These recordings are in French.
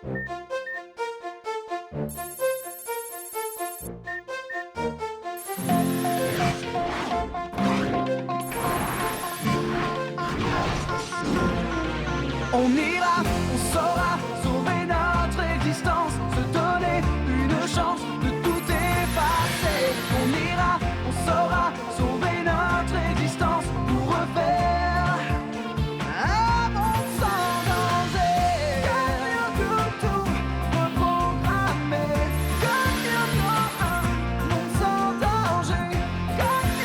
On ira, on saura sauver notre existence, se donner une chance de tout effacer. On ira, on saura sauver notre existence pour refaire un monde sans danger. Comme tout reprogrammer. Comme un monde sans danger. Comme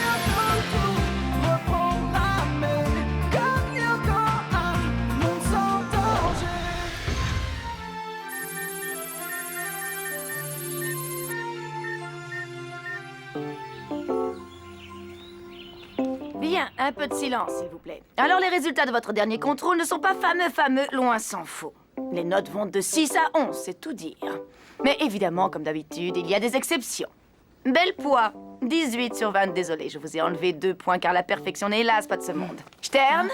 tout reprogrammer. Comme un monde sans danger. Bien, un peu de silence, s'il vous plaît. Alors, les résultats de votre dernier contrôle ne sont pas fameux, loin s'en faut. Les notes vont de 6 à 11, c'est tout dire. Mais évidemment, comme d'habitude, il y a des exceptions. Bel poids, 18 sur 20, désolé, je vous ai enlevé 2 points car la perfection n'est hélas pas de ce monde. Stern,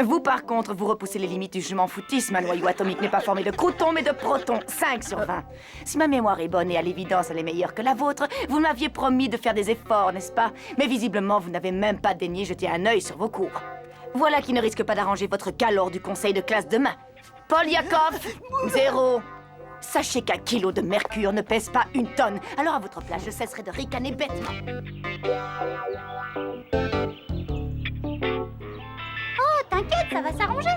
vous par contre, vous repoussez les limites du je m'en foutisme. Un noyau atomique n'est pas formé de croutons mais de protons, 5 sur 20. Si ma mémoire est bonne et à l'évidence elle est meilleure que la vôtre, vous m'aviez promis de faire des efforts, n'est-ce pas? Mais visiblement, vous n'avez même pas daigné jeter un œil sur vos cours. Voilà qui ne risque pas d'arranger votre cas lors du conseil de classe demain. Paul Yakov, 0. Sachez qu'un kilo de mercure ne pèse pas 1 tonne. Alors à votre place, je cesserai de ricaner bêtement. Oh, t'inquiète, ça va s'arranger.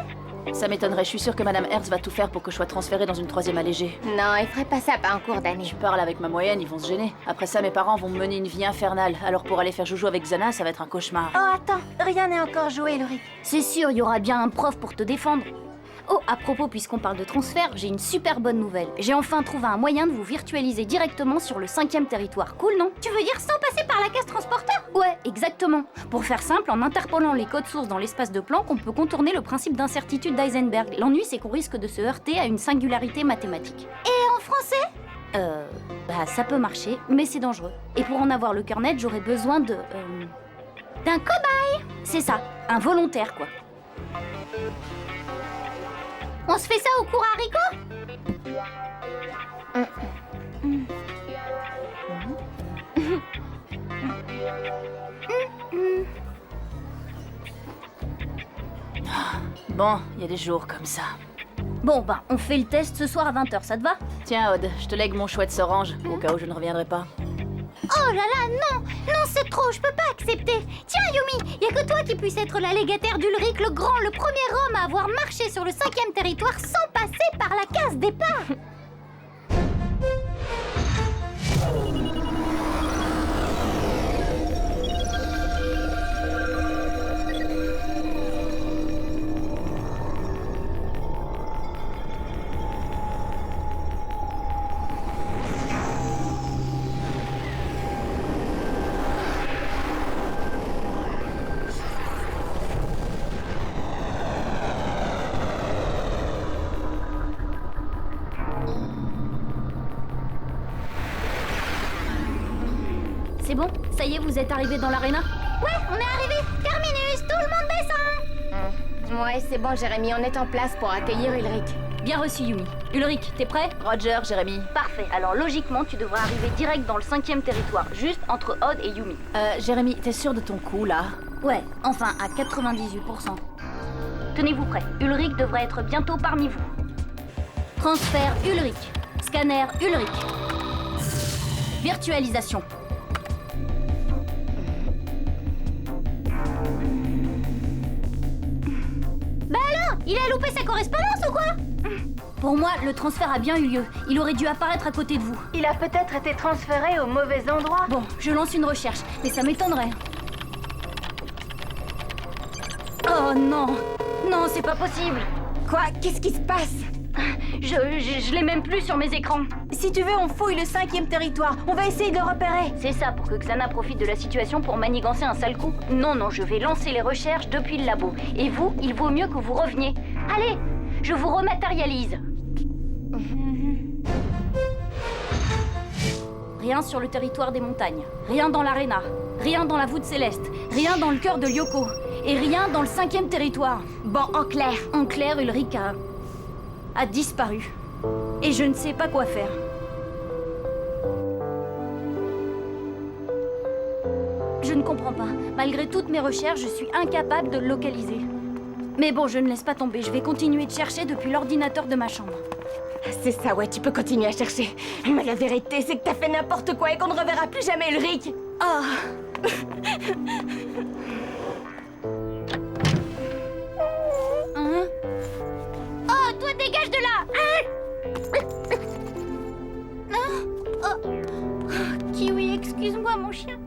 Ça m'étonnerait, je suis sûre que Madame Hertz va tout faire pour que je sois transférée dans une 3e allégée. Non, il ferait pas ça pas en cours d'année. Je parle avec ma moyenne, ils vont se gêner. Après ça, mes parents vont me mener une vie infernale. Alors pour aller faire joujou avec Xana, ça va être un cauchemar. Oh, attends, rien n'est encore joué, Ulrich. C'est sûr, il y aura bien un prof pour te défendre. Oh, à propos, puisqu'on parle de transfert, j'ai une super bonne nouvelle. J'ai enfin trouvé un moyen de vous virtualiser directement sur le 5e territoire. Cool, non? Tu veux dire sans passer par la case transporteur? Ouais, exactement. Pour faire simple, en interpolant les codes sources dans l'espace de Planck, on peut contourner le principe d'incertitude d'Heisenberg. L'ennui, c'est qu'on risque de se heurter à une singularité mathématique. Et en français? Ça peut marcher, mais c'est dangereux. Et pour en avoir le cœur net, j'aurais besoin de... D'un cobaye. C'est ça, un volontaire, quoi. On se fait ça au cours haricot? Bon, il y a des jours comme ça. Bon, on fait le test ce soir à 20h, ça te va? Tiens, Aude, je te lègue mon chouette orange, au cas où je ne reviendrai pas. Oh là là, non! Non, c'est trop, je peux pas accepter! Tiens, Yumi, y a que toi qui puisse être la légataire d'Ulrich le Grand, le premier homme à avoir marché sur le 5e territoire sans passer par la case départ! C'est bon? Ça y est, vous êtes arrivés dans l'aréna? Ouais, on est arrivé! Terminus, tout le monde descend! Ouais, c'est bon, Jérémy, on est en place pour accueillir Ulrich. Bien reçu, Yumi. Ulrich, t'es prêt? Roger, Jérémy. Parfait. Alors logiquement, tu devrais arriver direct dans le 5e territoire, juste entre Odd et Yumi. Jérémy, t'es sûr de ton coup, là? Ouais, enfin à 98%. Tenez-vous prêts. Ulrich devrait être bientôt parmi vous. Transfert Ulrich. Scanner Ulrich. Virtualisation. Bah alors, il a loupé sa correspondance ou quoi? Pour moi, le transfert a bien eu lieu. Il aurait dû apparaître à côté de vous. Il a peut-être été transféré au mauvais endroit. Bon, je lance une recherche, mais ça m'étonnerait. Oh non! Non, c'est pas possible! Quoi? Qu'est-ce qui se passe? Je l'ai même plus sur mes écrans. Si tu veux, on fouille le 5e territoire. On va essayer de le repérer. C'est ça, pour que Xana profite de la situation pour manigancer un sale coup. Non, je vais lancer les recherches depuis le labo. Et vous, il vaut mieux que vous reveniez. Allez, je vous rematérialise. Rien sur le territoire des montagnes. Rien dans l'aréna. Rien dans la voûte céleste. Rien dans le cœur de Lyoko. Et rien dans le 5e territoire. Bon, en clair. En clair, Ulrich a disparu. Et je ne sais pas quoi faire. Je ne comprends pas. Malgré toutes mes recherches, je suis incapable de le localiser. Mais bon, je ne laisse pas tomber. Je vais continuer de chercher depuis l'ordinateur de ma chambre. C'est ça, ouais, tu peux continuer à chercher. Mais la vérité, c'est que t'as fait n'importe quoi et qu'on ne reverra plus jamais Ulrich. Oh. Hein? Oh, toi, dégage de là! Kiwi, excuse-moi, mon chien.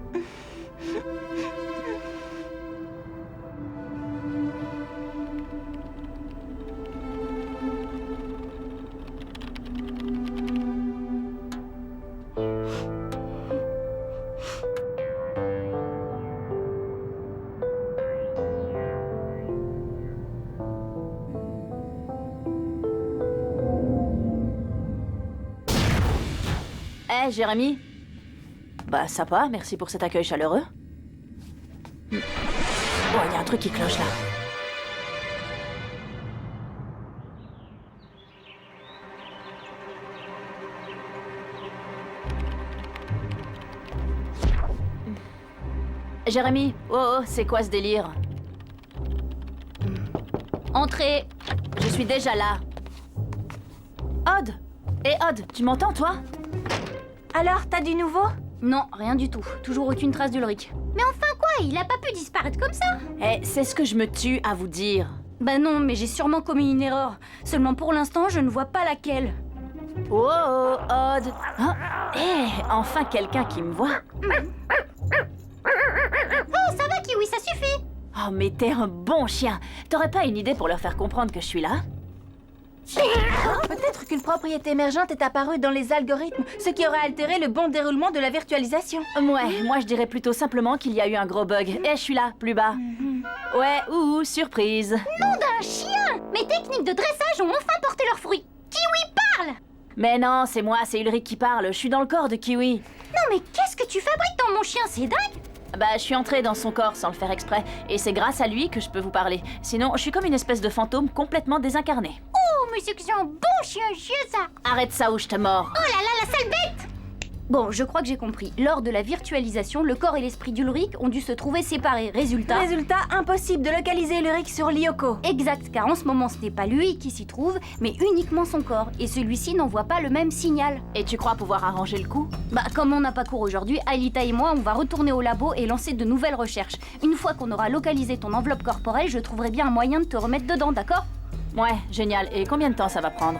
Eh, Jérémy? Bah, ça va, merci pour cet accueil chaleureux. Oh, il y a un truc qui cloche là. Jérémy, oh, c'est quoi ce délire? Entrez. Je suis déjà là. Odd! Eh, Odd, tu m'entends, toi? Alors, t'as du nouveau? Non, rien du tout. Toujours aucune trace d'Ulrich. Mais enfin quoi, il a pas pu disparaître comme ça. Eh, c'est ce que je me tue à vous dire. Bah non, mais j'ai sûrement commis une erreur. Seulement pour l'instant, je ne vois pas laquelle. Oh, oh, Odd! Hein? Eh, enfin quelqu'un qui me voit. Oh, ça va, Kiwi, ça suffit. Oh, mais t'es un bon chien. T'aurais pas une idée pour leur faire comprendre que je suis là? Peut-être qu'une propriété émergente est apparue dans les algorithmes, ce qui aurait altéré le bon déroulement de la virtualisation. Ouais, moi je dirais plutôt simplement qu'il y a eu un gros bug. Et je suis là, plus bas. Ouais, ouh, surprise. Nom d'un chien. Mes techniques de dressage ont enfin porté leurs fruits. Kiwi parle. Mais non, c'est moi, c'est Ulrich qui parle. Je suis dans le corps de Kiwi. Non mais qu'est-ce que tu fabriques dans mon chien, c'est dingue. Bah, je suis entrée dans son corps sans le faire exprès. Et c'est grâce à lui que je peux vous parler. Sinon, je suis comme une espèce de fantôme complètement désincarné. Oh, mais c'est que c'est un bon chien, ça. Arrête ça ou je te mords. Oh là là, la sale bête. Bon, je crois que j'ai compris. Lors de la virtualisation, le corps et l'esprit d'Ulrich ont dû se trouver séparés. Résultat... Résultat, impossible de localiser Ulrich sur Lyoko. Exact, car en ce moment, ce n'est pas lui qui s'y trouve, mais uniquement son corps. Et celui-ci n'envoie pas le même signal. Et tu crois pouvoir arranger le coup? Bah, comme on n'a pas cours aujourd'hui, Aelita et moi, on va retourner au labo et lancer de nouvelles recherches. Une fois qu'on aura localisé ton enveloppe corporelle, je trouverai bien un moyen de te remettre dedans, d'accord? Ouais, génial. Et combien de temps ça va prendre?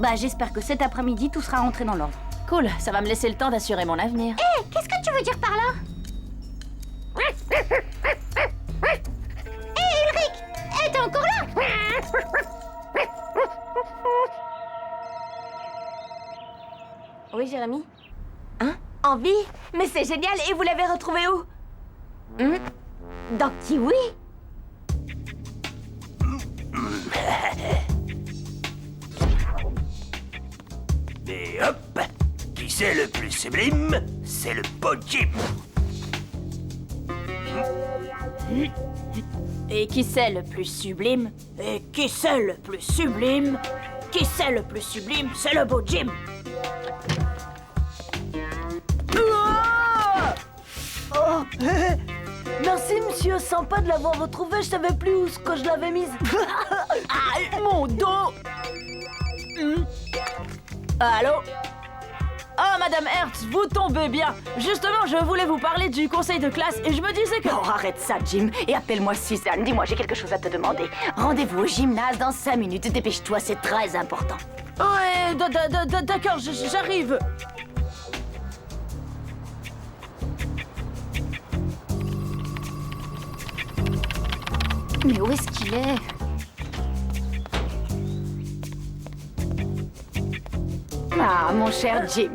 Bah, j'espère que cet après-midi, tout sera rentré dans l'ordre. Cool, ça va me laisser le temps d'assurer mon avenir. Hé, qu'est-ce que tu veux dire par là? Hé, Ulrich! Hé, t'es encore là? Oui, Jérémy? Hein? En vie? Mais c'est génial, et vous l'avez retrouvé où? Dans Kiwi? Et hop! Qui c'est le plus sublime? C'est le beau Jim! Et qui c'est le plus sublime? Et qui c'est le plus sublime? Qui c'est le plus sublime? C'est le beau Jim! Oh! Merci, monsieur, sympa de l'avoir retrouvé, je savais plus où que je l'avais mise. Ah, mon dos! Allô? Oh, Madame Hertz, vous tombez bien. Justement, je voulais vous parler du conseil de classe et je me disais que... Oh, arrête ça, Jim, et appelle-moi Suzanne. Dis-moi, j'ai quelque chose à te demander. Rendez-vous au gymnase dans 5 minutes. Dépêche-toi, c'est très important. Ouais, d'accord, j'arrive. Mais où est-ce qu'il est? Ah, mon cher Jim.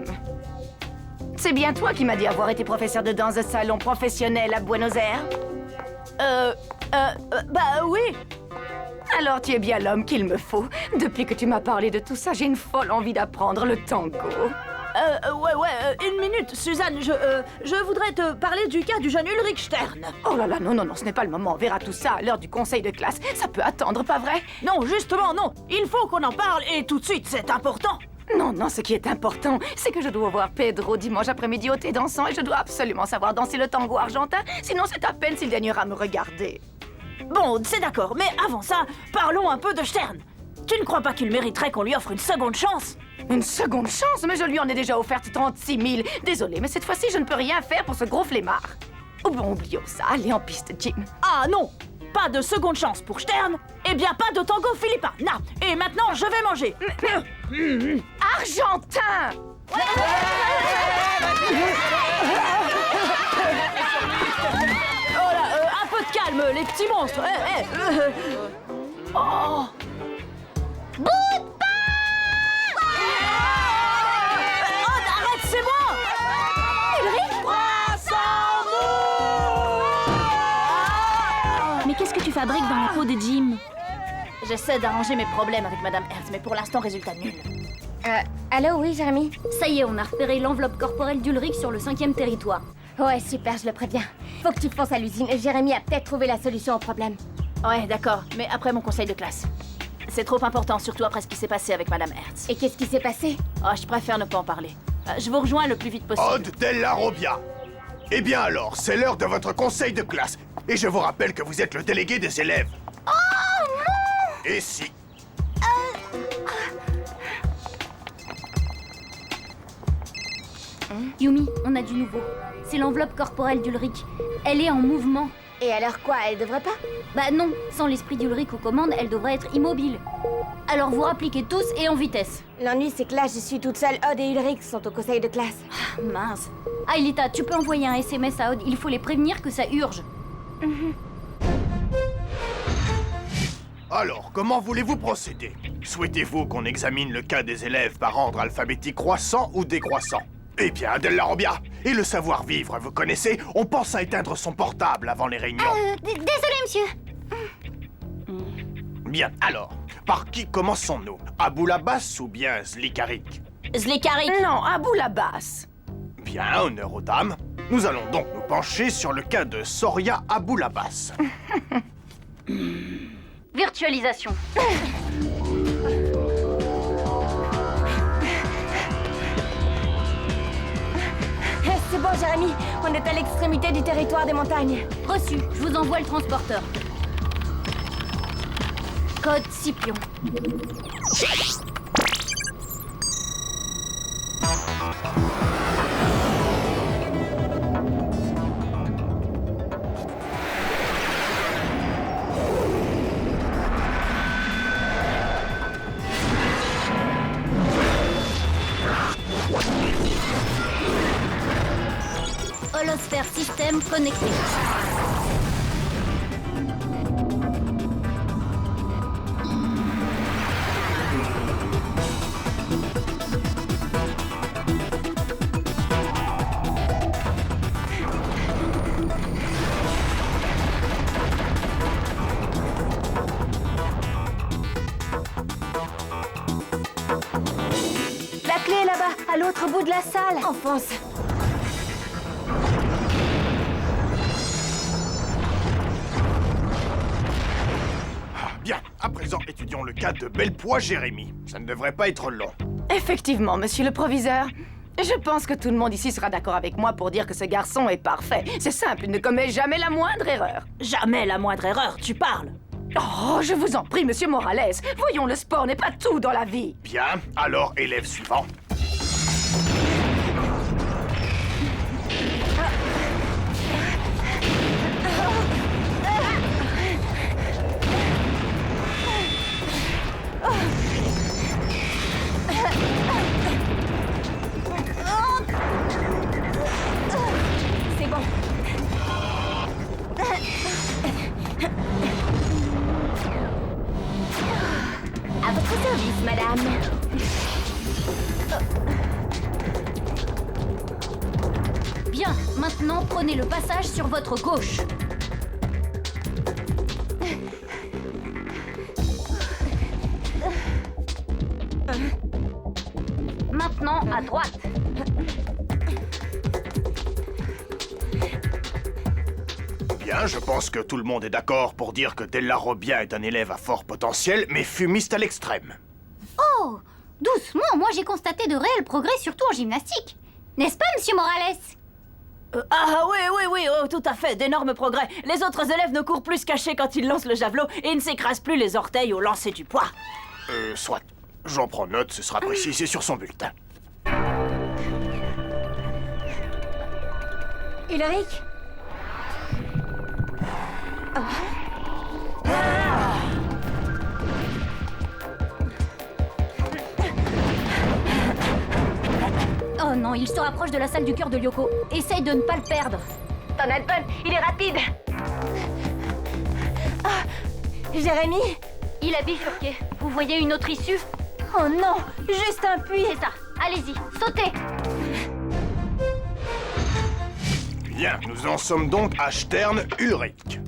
C'est bien toi qui m'as dit avoir été professeur de danse de salon professionnel à Buenos Aires? Bah oui. Alors tu es bien l'homme qu'il me faut. Depuis que tu m'as parlé de tout ça, j'ai une folle envie d'apprendre le tango. Une minute, Suzanne, je voudrais te parler du cas du jeune Ulrich Stern. Oh là là, non, ce n'est pas le moment. On verra tout ça à l'heure du conseil de classe. Ça peut attendre, pas vrai? Non, justement, non. Il faut qu'on en parle et tout de suite, c'est important. Non, ce qui est important, c'est que je dois voir Pedro dimanche après-midi au thé dansant et je dois absolument savoir danser le tango argentin, sinon c'est à peine s'il daignera me regarder. Bon, c'est d'accord, mais avant ça, parlons un peu de Stern. Tu ne crois pas qu'il mériterait qu'on lui offre une seconde chance? Une seconde chance? Mais je lui en ai déjà offerte 36 000. Désolée, mais cette fois-ci, je ne peux rien faire pour ce gros flemmard. Oh bon, oublions ça. Allez en piste, Jim. Ah non! Pas de seconde chance pour Stern, eh bien pas de tango philippin. Non. Et maintenant, je vais manger. Argentin! Oh là, un peu de calme, les petits monstres. Oh! Bout de pain! Oh, arrête, c'est moi! Mais qu'est-ce que tu fabriques dans la peau de Jim? J'essaie d'arranger mes problèmes avec Madame Hertz, mais pour l'instant, résultat nul. Allô, oui, Jérémy? Ça y est, on a repéré l'enveloppe corporelle d'Ulrich sur le 5e territoire. Ouais, super, je le préviens. Faut que tu fonces à l'usine. Jérémy a peut-être trouvé la solution au problème. Ouais, d'accord, mais après mon conseil de classe. C'est trop important, surtout après ce qui s'est passé avec Madame Hertz. Et qu'est-ce qui s'est passé? Oh, je préfère ne pas en parler. Je vous rejoins le plus vite possible. Odd Della Robbia. Eh bien alors, c'est l'heure de votre conseil de classe. Et je vous rappelle que vous êtes le délégué des élèves. Oh non! Et si? Yumi, on a du nouveau. C'est l'enveloppe corporelle d'Ulrich. Elle est en mouvement. Et alors quoi, elle devrait pas? Bah non, sans l'esprit d'Ulrich aux commandes, elle devrait être immobile. Alors vous rappliquez tous et en vitesse. L'ennui, c'est que là, je suis toute seule. Odd et Ulrich sont au conseil de classe. Ah, mince. Aelita, tu peux envoyer un SMS à Odd, il faut les prévenir que ça urge. Alors, comment voulez-vous procéder? Souhaitez-vous qu'on examine le cas des élèves par ordre alphabétique croissant ou décroissant? Eh bien, Della Robbia, et le savoir-vivre, vous connaissez? On pense à éteindre son portable avant les réunions. Désolé, monsieur. Bien, alors, par qui commençons-nous? Aboulabas ou bien Zlikarik? Zlikarik! Non, à bout la basse. Bien, honneur aux dames. Nous allons donc nous pencher sur le cas de Soria Aboulabas. Virtualisation. C'est bon, Jérémy. On est à l'extrémité du territoire des montagnes. Reçu, je vous envoie le transporteur. Code Scipion. Holosphère système connecté. La clé est là-bas, à l'autre bout de la salle. Enfonce. Bien, à présent, étudions le cas de Belpois Jérémy. Ça ne devrait pas être long. Effectivement, monsieur le proviseur. Je pense que tout le monde ici sera d'accord avec moi pour dire que ce garçon est parfait. C'est simple, il ne commet jamais la moindre erreur. Jamais la moindre erreur, tu parles. Oh, je vous en prie, monsieur Morales. Voyons, le sport n'est pas tout dans la vie. Bien, alors, élève suivant. C'est bon. À votre service, madame. Bien, maintenant prenez le passage sur votre gauche. Maintenant à droite. bien, je pense que tout le monde est d'accord pour dire que Della Robbia est un élève à fort potentiel, mais fumiste à l'extrême. Oh, doucement, moi j'ai constaté de réels progrès, surtout en gymnastique. N'est-ce pas, monsieur Morales? Oui, oh, tout à fait, d'énormes progrès. Les autres élèves ne courent plus cachés quand ils lancent le javelot et ne s'écrasent plus les orteils au lancer du poids. Soit. J'en prends note, ce sera précisé sur son bulletin. Ulrich? Oh non, il se rapproche de la salle du cœur de Lyoko. Essaye de ne pas le perdre. Ton Alpon, il est rapide. Jérémy? Il a bifurqué. Vous voyez une autre issue? Oh non, juste un puits. C'est ça. Allez-y, sautez. Bien, nous en sommes donc à Stern-Ulrich.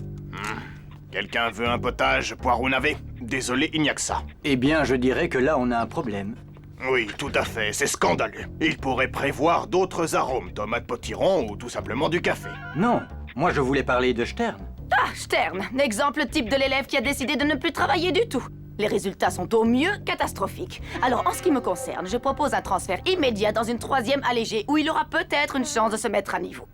Quelqu'un veut un potage poireau navet? Désolé, il n'y a que ça. Eh bien, je dirais que là, on a un problème. Oui, tout à fait, c'est scandaleux. Il pourrait prévoir d'autres arômes, tomates potiron ou tout simplement du café. Non, moi je voulais parler de Stern. Ah, Stern, exemple type de l'élève qui a décidé de ne plus travailler du tout. Les résultats sont au mieux catastrophiques. Alors, en ce qui me concerne, je propose un transfert immédiat dans une 3e allégée où il aura peut-être une chance de se mettre à niveau.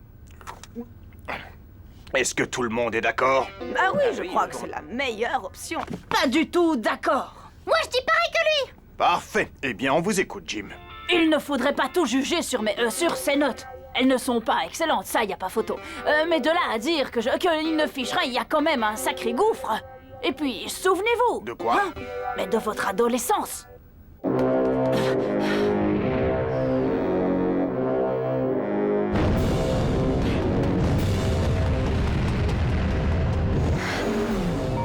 Est-ce que tout le monde est d'accord? Ah oui, je crois que c'est la meilleure option. Pas du tout d'accord. Moi je dis pareil que lui. Parfait. Eh bien, on vous écoute, Jim. Il ne faudrait pas tout juger sur ses notes. Elles ne sont pas excellentes, ça, y a pas photo. Mais de là à dire qu'il ne fiche rien, il y a quand même un sacré gouffre. Et puis, souvenez-vous. De quoi? Mais de votre adolescence.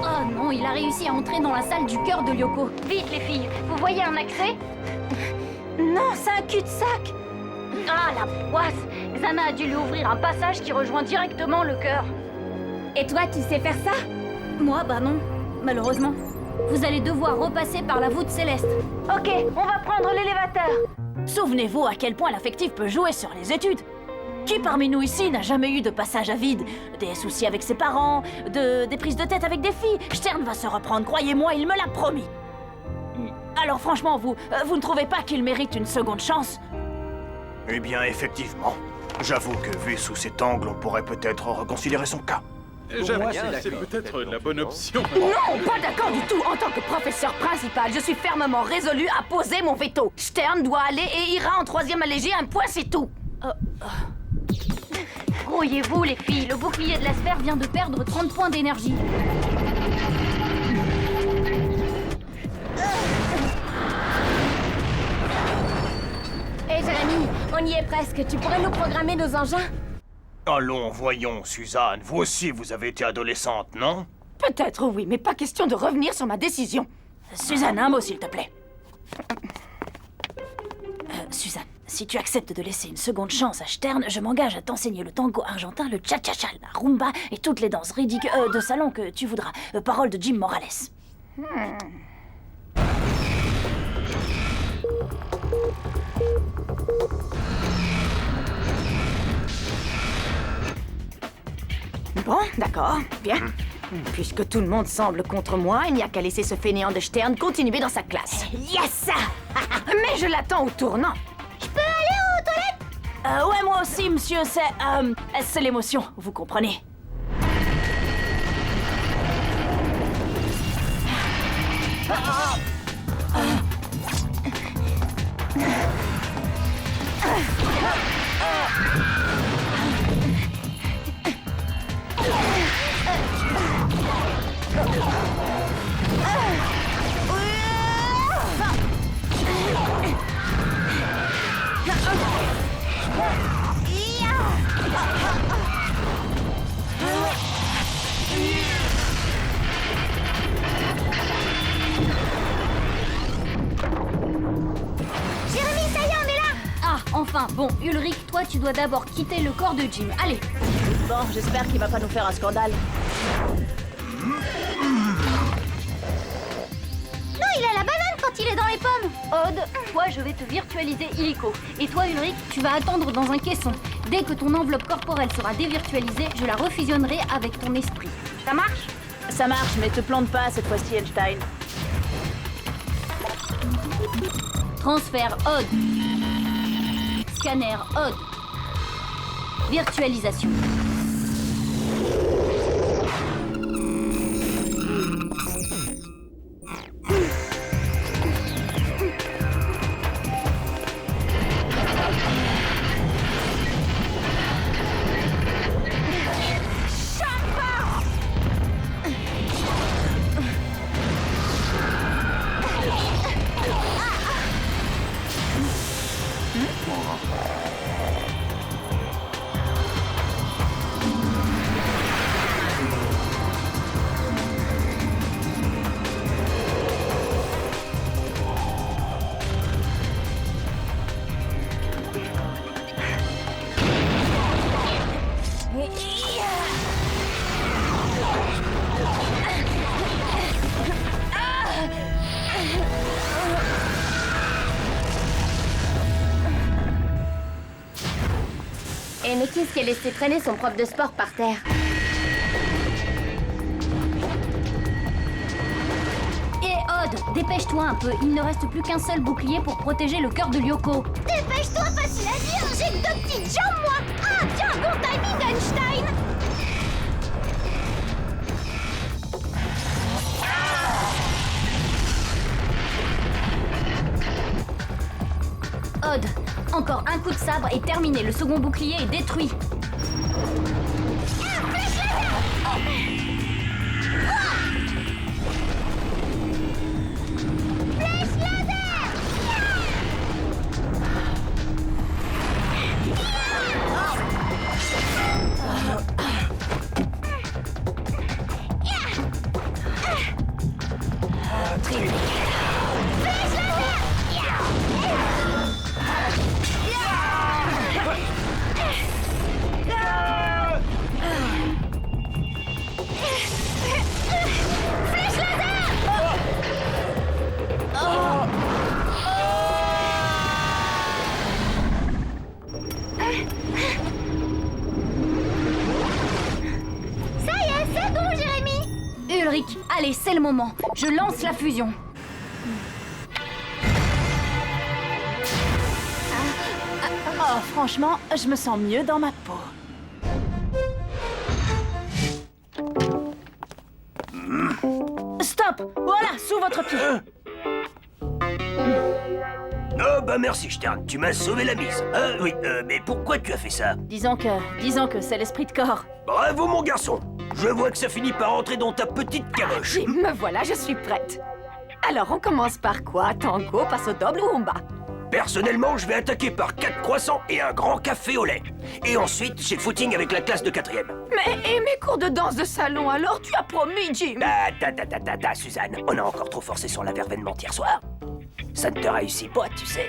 Oh non, il a réussi à entrer dans la salle du cœur de Lyoko. Vite les filles, vous voyez un accès? Non, c'est un cul-de-sac. Ah, la poisse! Xana a dû lui ouvrir un passage qui rejoint directement le cœur. Et toi, tu sais faire ça? Moi, bah non, malheureusement. Vous allez devoir repasser par la voûte céleste. Ok, on va prendre l'élévateur. Souvenez-vous à quel point l'affectif peut jouer sur les études. Qui parmi nous ici n'a jamais eu de passage à vide? Des soucis avec ses parents, des prises de tête avec des filles? Stern va se reprendre, croyez-moi, il me l'a promis. Alors franchement, vous ne trouvez pas qu'il mérite une seconde chance? Eh bien, effectivement. J'avoue que vu sous cet angle, on pourrait peut-être reconsidérer son cas. J'aime bien, c'est peut-être la bonne option. Non, pas d'accord du tout. En tant que professeur principal, je suis fermement résolu à poser mon veto. Stern doit aller et ira en 3e allégée, un point, c'est tout. Grouillez-vous les filles, le bouclier de la sphère vient de perdre 30 points d'énergie. Hé Jérémy, on y est presque. Tu pourrais nous programmer nos engins? Allons, voyons, Suzanne. Vous aussi, vous avez été adolescente, non? Peut-être oui, mais pas question de revenir sur ma décision. Suzanne, un mot s'il te plaît. Suzanne, si tu acceptes de laisser une seconde chance à Stern, je m'engage à t'enseigner le tango argentin, le cha-cha-cha, la rumba et toutes les danses ridicules de salon que tu voudras. Parole de Jim Morales. Bon, d'accord, bien. Puisque tout le monde semble contre moi, il n'y a qu'à laisser ce fainéant de Stern continuer dans sa classe. Yes! Mais je l'attends au tournant. Ouais, moi aussi, monsieur, c'est l'émotion, vous comprenez. Jérémy, ça y est, on est là. Ah, enfin, bon, Ulrich, toi tu dois d'abord quitter le corps de Jim. Allez. Bon, j'espère qu'il va pas nous faire un scandale. Non, il a la banane quand il est dans les pommes. Odd, toi, je vais te virtualiser illico. Et toi, Ulrich, tu vas attendre dans un caisson. Dès que ton enveloppe corporelle sera dévirtualisée, je la refusionnerai avec ton esprit. Ça marche? Ça marche, mais te plante pas cette fois-ci, Einstein. Transfert Odd. Scanner Odd. Virtualisation. Et mais qu'est-ce qui a laissé traîner son prof de sport par terre? Et Odd, dépêche-toi un peu. Il ne reste plus qu'un seul bouclier pour protéger le cœur de Lyoko. Dépêche-toi, facile à dire, j'ai que 2 petites jambes, moi. Ah, tiens, bon timing, Einstein. Odd, encore un coup de sabre et terminé. Le second bouclier est détruit. Ça y est, c'est bon, Jérémy. Ulrich, allez, c'est le moment. Je lance la fusion. Oh, franchement, je me sens mieux dans ma peau. Stop! Voilà, sous votre pied. Oh bah merci Stern, tu m'as sauvé la mise. Oui, mais pourquoi tu as fait ça? Disons que c'est l'esprit de corps. Bravo mon garçon. Je vois que ça finit par entrer dans ta petite caboche. Jim, me voilà, je suis prête. Alors, on commence par quoi? Tango, passe au double ou rumba? Personnellement, je vais attaquer par 4 croissants et un grand café au lait. Et ensuite, j'ai le footing avec la classe de 4e. Mais, et mes cours de danse de salon, alors tu as promis, Jim? Suzanne, on a encore trop forcé sur la verveine hier soir. Ça ne te réussit pas, tu sais.